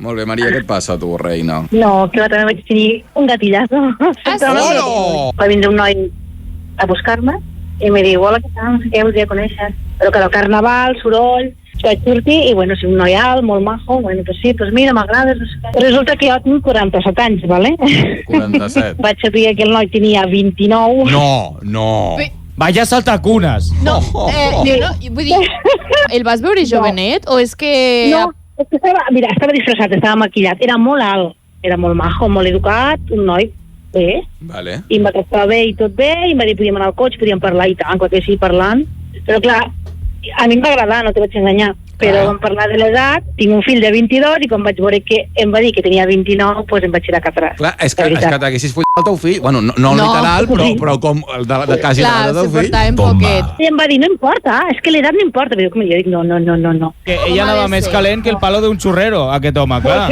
Molt bé, Maria, què et passa a tu, reina? No, que també vaig tenir un gatillazo. Oh! Va vindre un noi a buscar-me i me diu, hola, què tal? No sé què, voldria conèixer. Però que el carnaval, soroll, vaig sortir i, bueno, si un noi alt, molt majo, bueno, pues sí, pues mira, m'agrades, no sé què. Resulta que jo tinc 47 anys, ¿vale? 47. Vaig saber que el noi tenia 29. No. Vaya saltacunes. No, vull dir, el vas veure jovenet o és que... No, és que estava disfressat, estava maquillat, era molt alt, era molt majo, molt educat, un noi bé, Vale. i em va tractar bé i tot bé, i em va dir podíem anar al cotxe, podíem parlar i tant, que sí, parlant, però clar, a mi em va agradar, no te vaig enganyar, però vam parlar de l'edat, tinc un fill de 22 i quan vaig veure que em va dir que tenia 29, doncs em vaig tirar cap atrás. Clar, és que t'haguessis follat el teu fill, bueno, no literal, però com el de quasi l'edat del fill. Clar, se portava en poquet. I em va dir, no importa, és que l'edat no importa, però jo dic, no. Que ella anava més calent que el palo d'un xurrero, aquest home, clar.